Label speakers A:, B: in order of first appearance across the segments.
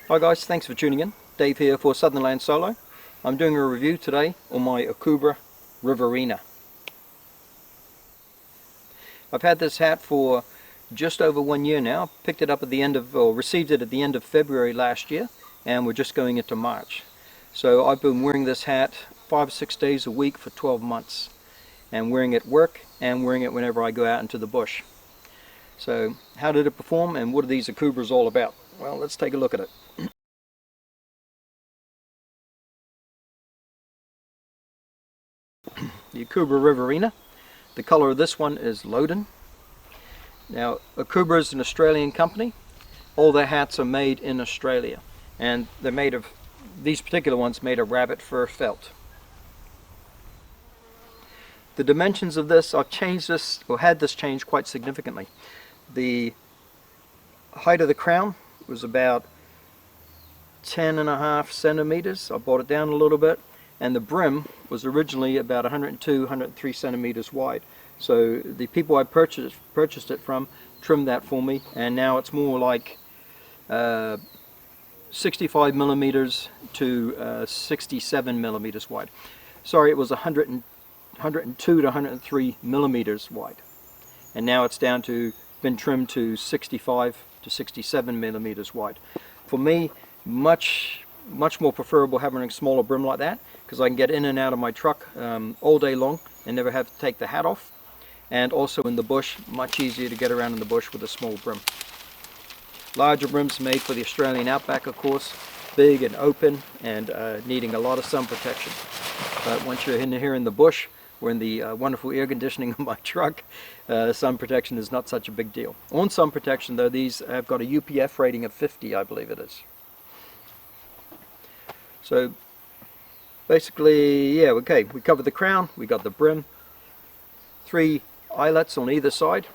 A: Hi guys, thanks for tuning in. Dave here for Southern Land Solo. I'm doing a review today on my Akubra Riverina. I've had this hat for just over 1 year now. Picked it up at the end of, or received it at the end of February last year, and we're just going into March. So I've been wearing this hat 5 or 6 days a week for 12 months, and wearing it at work and wearing it whenever I go out into the bush. So how did it perform, and what are these Akubras all about? Well, let's take a look at it. The Akubra Riverina. The color of this one is Loden. Now, Akubra is an Australian company. All their hats are made in Australia, and they're made of, these particular ones made of rabbit fur felt. The dimensions of this, I've changed this, or had this changed quite significantly. The height of the crown was about 10.5 centimeters. I brought it down a little bit, and the brim was originally about 102, 103 centimeters wide. So the people I purchased it from trimmed that for me, and now it's more like 65 millimeters to 67 millimeters wide. Sorry, it was 102 to 103 millimeters wide, and now it's down to, been trimmed to 65 to 67 millimeters wide. For me, much more preferable having a smaller brim like that, because I can get in and out of my truck all day long and never have to take the hat off. And also in the bush, much easier to get around in the bush with a small brim. Larger brims made for the Australian outback, of course, big and open and needing a lot of sun protection. But once you're in here in the bush, or in the wonderful air conditioning of my truck, sun protection is not such a big deal. On sun protection though, these have got a UPF rating of 50, I believe it is. So basically, yeah, okay, we covered the crown, we got the brim, 3 eyelets on either side,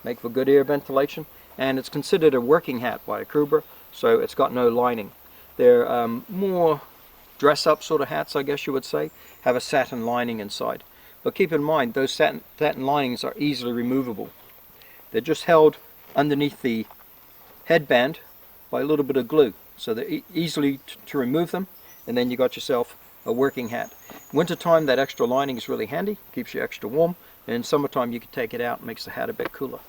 A: make for good air ventilation, and it's considered a working hat by Akubra, so it's got no lining. They're more dress-up sort of hats, I guess you would say, have a satin lining inside. But keep in mind, those satin linings are easily removable. They're just held underneath the headband by a little bit of glue, so they're easily to remove them, and then you got yourself a working hat. Wintertime, that extra lining is really handy, keeps you extra warm, and in summertime you can take it out and makes the hat a bit cooler.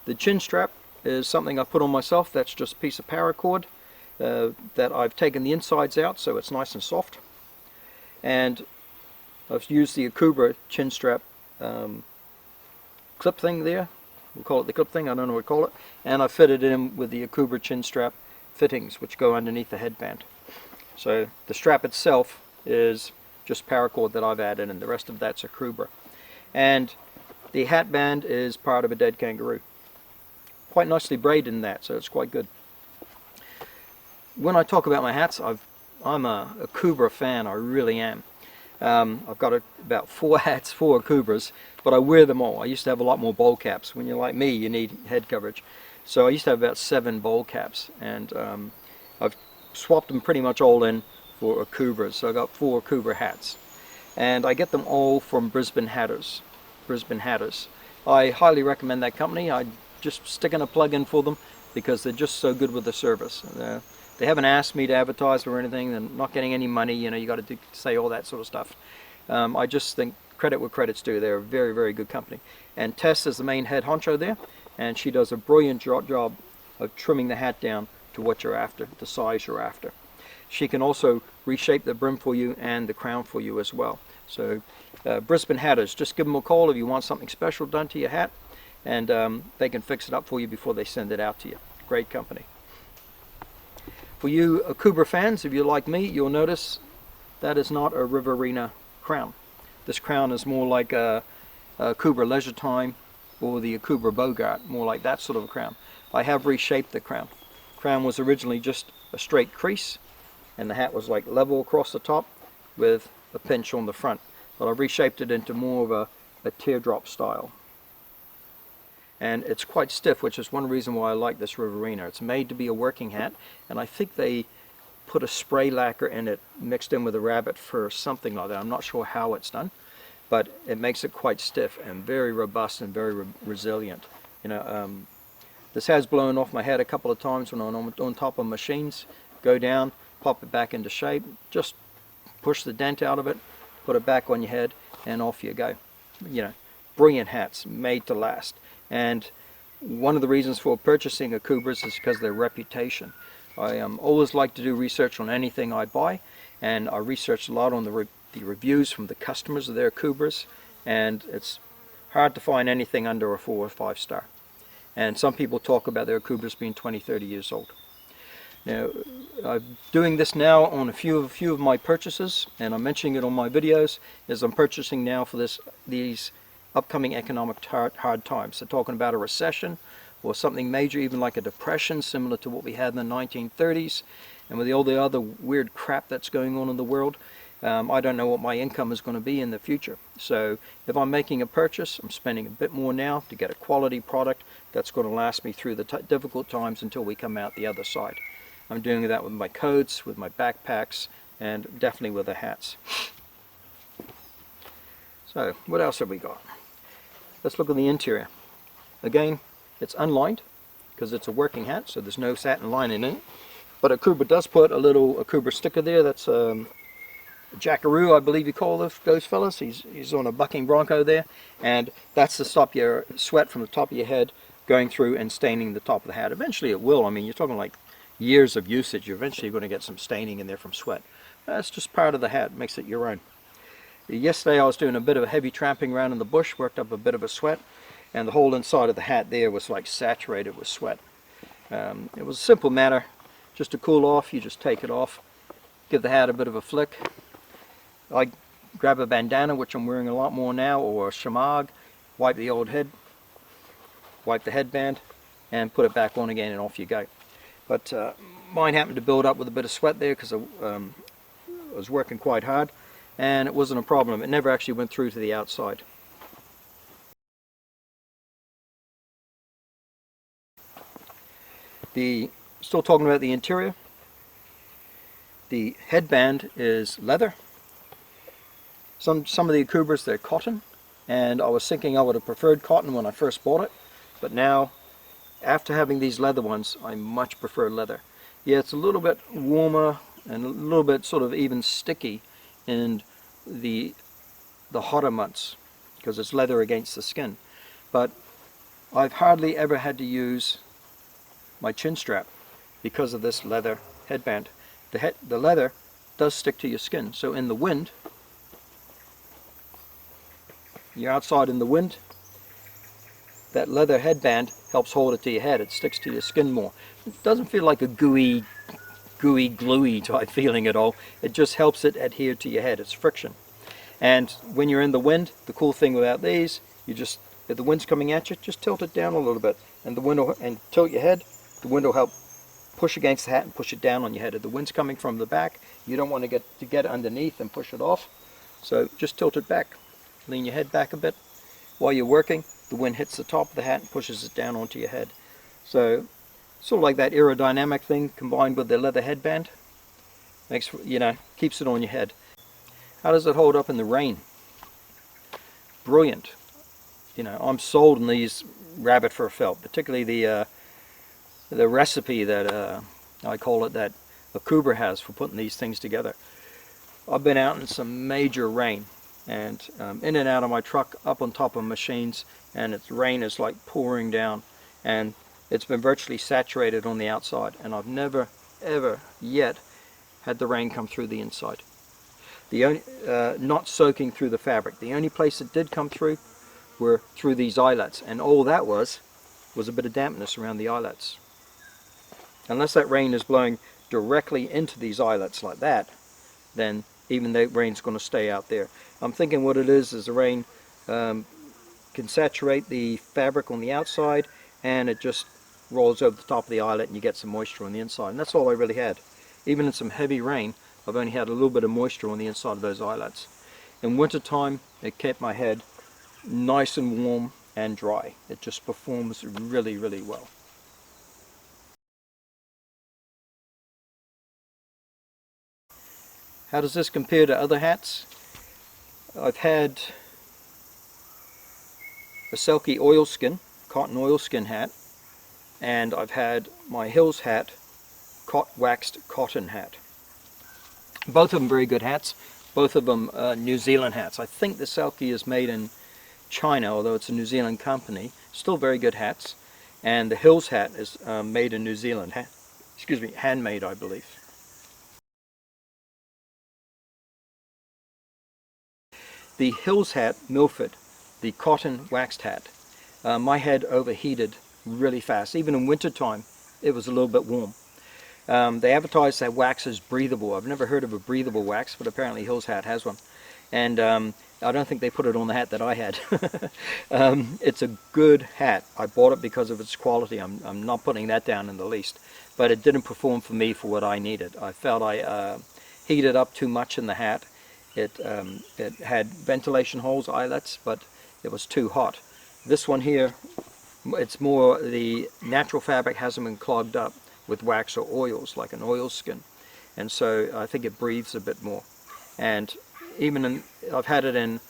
A: The chin strap is something I put on myself. That's just a piece of paracord that I've taken the insides out so it's nice and soft, and I've used the Akubra chin strap clip thing there. We'll call it the clip thing, I don't know what to call it, and I fitted it in with the Akubra chin strap fittings which go underneath the headband. So the strap itself is just paracord that I've added, and the rest of that's Akubra. And the hat band is part of a dead kangaroo. Quite nicely braided in that, so it's quite good. When I talk about my hats, I'm a Akubra fan, I really am. I've got about 4 hats, 4 Akubras, but I wear them all. I used to have a lot more bowl caps. When you're like me, you need head coverage. So I used to have about 7 bowl caps, and I've swapped them pretty much all in for Akubras. So I got 4 Akubra hats, and I get them all from Brisbane Hatters. I highly recommend that company. I just stick in a plug-in for them because they're just so good with the service. They haven't asked me to advertise or anything. They're not getting any money. You know, you got to say all that sort of stuff. I just think credit where credit's due. They're a very, very good company. And Tess is the main head honcho there, and she does a brilliant job of trimming the hat down to what you're after, the size you're after. She can also reshape the brim for you and the crown for you as well. So Brisbane Hatters, just give them a call if you want something special done to your hat, and they can fix it up for you before they send it out to you. Great company. For you Akubra fans, if you're like me, you'll notice that is not a Riverina crown. This crown is more like a Akubra Leisure Time or the Akubra Bogart, more like that sort of a crown. I have reshaped the crown. The crown was originally just a straight crease, and the hat was like level across the top with a pinch on the front. But I've reshaped it into more of a teardrop style. And it's quite stiff, which is one reason why I like this Riverina. It's made to be a working hat, and I think they put a spray lacquer in it mixed in with a rabbit fur, something like that. I'm not sure how it's done, but it makes it quite stiff and very robust and very resilient. You know, This has blown off my head a couple of times when I'm on top of machines. Go down, pop it back into shape, just push the dent out of it, put it back on your head, and off you go. You know, brilliant hats, made to last. And one of the reasons for purchasing Akubras is because of their reputation. I always like to do research on anything I buy, and I researched a lot on the reviews from the customers of their Akubras, and it's hard to find anything under a 4 or 5 star. And some people talk about their Akubras being 20, 30 years old. Now, I'm doing this now on a few of my purchases, and I'm mentioning it on my videos, as I'm purchasing now for these upcoming economic hard times. So talking about a recession or something major, even like a depression similar to what we had in the 1930s, and with all the other weird crap that's going on in the world, I don't know what my income is going to be in the future. So if I'm making a purchase, I'm spending a bit more now to get a quality product that's going to last me through the difficult times until we come out the other side. I'm doing that with my coats, with my backpacks, and definitely with the hats. So what else have we got? Let's look at the interior. Again, it's unlined because it's a working hat, so there's no satin lining in it. But Akubra does put a little Akubra sticker there. That's Jackaroo, I believe you call those fellas. He's on a bucking bronco there, and that's to stop your sweat from the top of your head going through and staining the top of the hat. Eventually it will. I mean, you're talking like years of usage. You're eventually going to get some staining in there from sweat. That's just part of the hat. Makes it your own. Yesterday I was doing a bit of a heavy tramping around in the bush, worked up a bit of a sweat, and the whole inside of the hat there was like saturated with sweat. It was a simple matter. Just to cool off, you just take it off, give the hat a bit of a flick. I grab a bandana, which I'm wearing a lot more now, or a shamag, wipe the old head, wipe the headband, and put it back on again, and off you go. But mine happened to build up with a bit of sweat there because I was working quite hard, and it wasn't a problem. It never actually went through to the outside. Still talking about the interior. The headband is leather. Some of the Akubras, they're cotton, and I was thinking I would have preferred cotton when I first bought it, but now, after having these leather ones, I much prefer leather. Yeah, it's a little bit warmer and a little bit sort of even sticky in the hotter months because it's leather against the skin. But I've hardly ever had to use my chin strap because of this leather headband. The leather does stick to your skin, so in the wind, you're outside in the wind, that leather headband helps hold it to your head. It sticks to your skin more. It doesn't feel like a gooey, gluey type feeling at all. It just helps it adhere to your head. It's friction. And when you're in the wind, the cool thing about these, if the wind's coming at you, just tilt it down a little bit, and tilt your head. The wind will help push against the hat and push it down on your head. If the wind's coming from the back, you don't want to get underneath and push it off. So just tilt it back. Lean your head back a bit. While you're working, the wind hits the top of the hat and pushes it down onto your head. So sort of like that aerodynamic thing combined with the leather headband, keeps it on your head. How does it hold up in the rain? Brilliant. I'm sold on these rabbit fur felt, particularly the recipe that I call it that Akubra has for putting these things together. I've been out in some major rain, and in and out of my truck, up on top of machines, and rain is like pouring down, and it's been virtually saturated on the outside, and I've never ever yet had the rain come through the inside. Not soaking through the fabric. The only place it did come through were through these eyelets, and all that was a bit of dampness around the eyelets. Unless that rain is blowing directly into these eyelets like that, then even the rain's going to stay out there. I'm thinking what it is the rain can saturate the fabric on the outside, and it just rolls over the top of the eyelet and you get some moisture on the inside. And that's all I really had. Even in some heavy rain, I've only had a little bit of moisture on the inside of those eyelets. In winter time, it kept my head nice and warm and dry. It just performs really, really well. How does this compare to other hats? I've had a Selkie oilskin, cotton oilskin hat, and I've had my Hills hat, waxed cotton hat. Both of them very good hats. Both of them New Zealand hats. I think the Selkie is made in China, although it's a New Zealand company. Still very good hats. And the Hills hat is made in New Zealand. Excuse me, handmade, I believe. The Hills hat, Milford, the cotton waxed hat, my head overheated really fast. Even in winter time, it was a little bit warm. They advertise that wax is breathable. I've never heard of a breathable wax, but apparently Hills hat has one. And I don't think they put it on the hat that I had. It's a good hat. I bought it because of its quality. I'm not putting that down in the least. But it didn't perform for me for what I needed. I felt I heated up too much in the hat. It had ventilation holes, eyelets, but it was too hot. This one here, it's more the natural fabric hasn't been clogged up with wax or oils like an oilskin, and so I think it breathes a bit more. And even I've had it in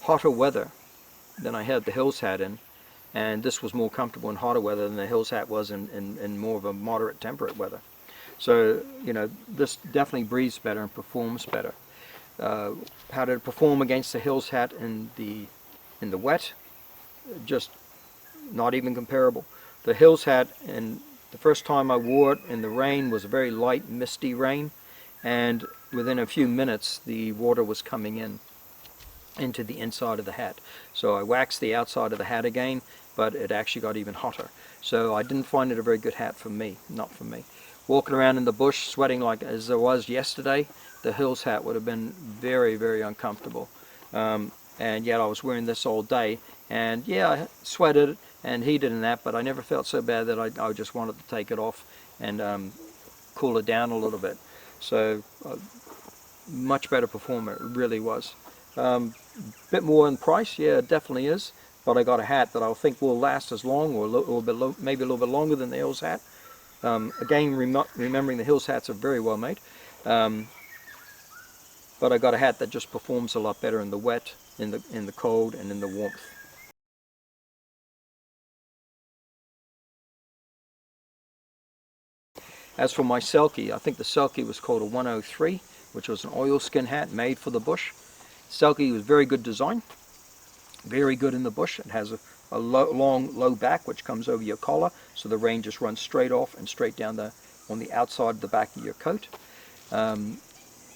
A: hotter weather than I had the Hills hat in, and this was more comfortable in hotter weather than the Hills hat was in more of a moderate temperate weather. So, you know, this definitely breathes better and performs better. How did it perform against the Hills hat in the wet? Just not even comparable. The Hills hat, and the first time I wore it in the rain, was a very light, misty rain, and within a few minutes the water was coming into the inside of the hat. So I waxed the outside of the hat again, but it actually got even hotter. So I didn't find it a very good hat for me, not for me. Walking around in the bush sweating like as I was yesterday, the Hills hat would have been very, very uncomfortable. And yet I was wearing this all day, and yeah, I sweated and heated in that, but I never felt so bad that I just wanted to take it off and cool it down a little bit. So much better performer, it really was. Bit more in price, yeah, it definitely is, but I got a hat that I think will last as long, or maybe a little bit longer than the Hills hat. Again, remembering the Hills hats are very well made, but I got a hat that just performs a lot better in the wet, in the cold, and in the warmth. As for my Selkie, I think the Selkie was called a 103, which was an oilskin hat made for the bush. Selkie was very good design, very good in the bush. It has a long, low back which comes over your collar, so the rain just runs straight off and straight down on the outside of the back of your coat.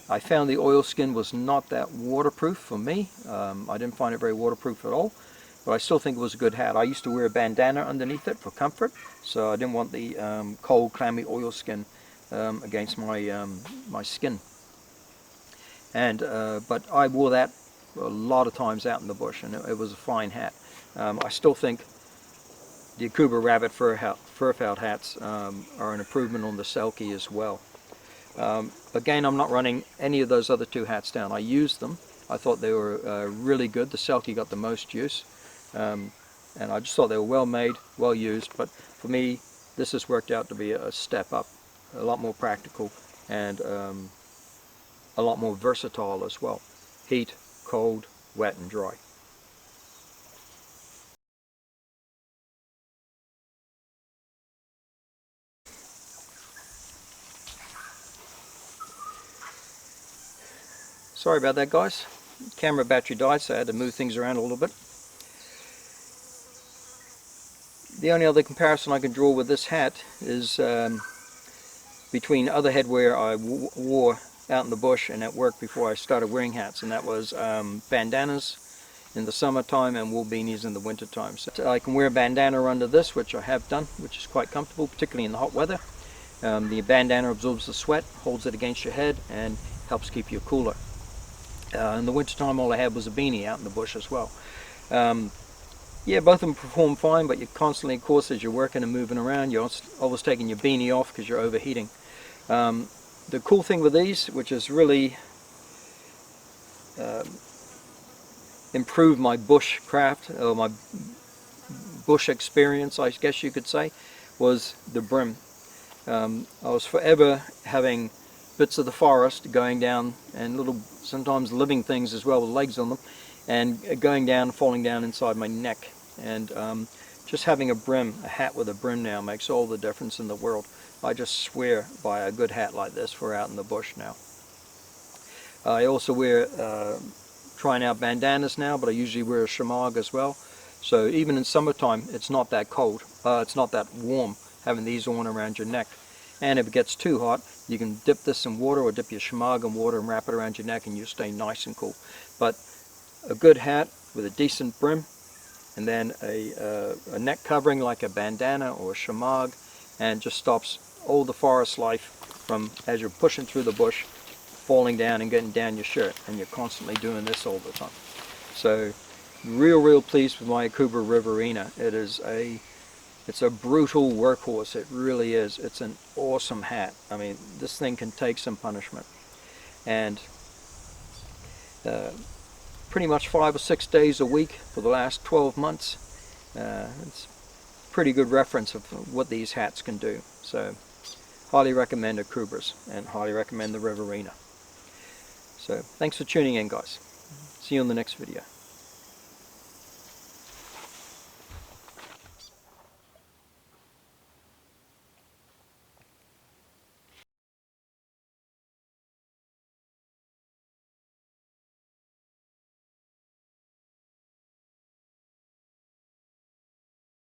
A: I found the oilskin was not that waterproof for me. I didn't find it very waterproof at all, but I still think it was a good hat. I used to wear a bandana underneath it for comfort, so I didn't want the cold, clammy oilskin against my skin. And but I wore that a lot of times out in the bush, and it was a fine hat. I still think the Akubra rabbit fur-fouled hats are an improvement on the Selkie as well. Again, I'm not running any of those other two hats down. I used them. I thought they were really good. The Selkie got the most use, and I just thought they were well made, well used. But for me, this has worked out to be a step up, a lot more practical, and a lot more versatile as well. Heat, cold, wet, and dry. Sorry about that, guys. Camera battery died, so I had to move things around a little bit. The only other comparison I can draw with this hat is between other headwear I wore out in the bush and at work before I started wearing hats, and that was bandanas in the summertime and wool beanies in the winter time. So I can wear a bandana under this, which I have done, which is quite comfortable, particularly in the hot weather. The bandana absorbs the sweat, holds it against your head, and helps keep you cooler. In the wintertime, all I had was a beanie out in the bush as well. Yeah, both of them perform fine, but you're constantly, of course, as you're working and moving around, you're always taking your beanie off because you're overheating. The cool thing with these, which has really improved my bushcraft, or my bush experience, I guess you could say, was the brim. I was forever having bits of the forest going down, and little, sometimes living things as well with legs on them, and going down and falling down inside my neck. And just having a hat with a brim now makes all the difference in the world. I just swear by a good hat like this for out in the bush now. I also wear, trying out bandanas now, but I usually wear a shamag as well. So even in summertime, it's not that cold, it's not that warm having these on around your neck. And if it gets too hot, you can dip this in water or dip your shamag in water and wrap it around your neck and you stay nice and cool. But a good hat with a decent brim, and then a neck covering like a bandana or a shamag, and just stops all the forest life from, as you're pushing through the bush, falling down and getting down your shirt, and you're constantly doing this all the time. So real pleased with my Akubra Riverina. It's a brutal workhorse, it really is. It's an awesome hat. I mean, this thing can take some punishment. And pretty much 5 or 6 days a week for the last 12 months. It's a pretty good reference of what these hats can do. So highly recommend Akubras and highly recommend the Riverina. So thanks for tuning in, guys. See you on the next video.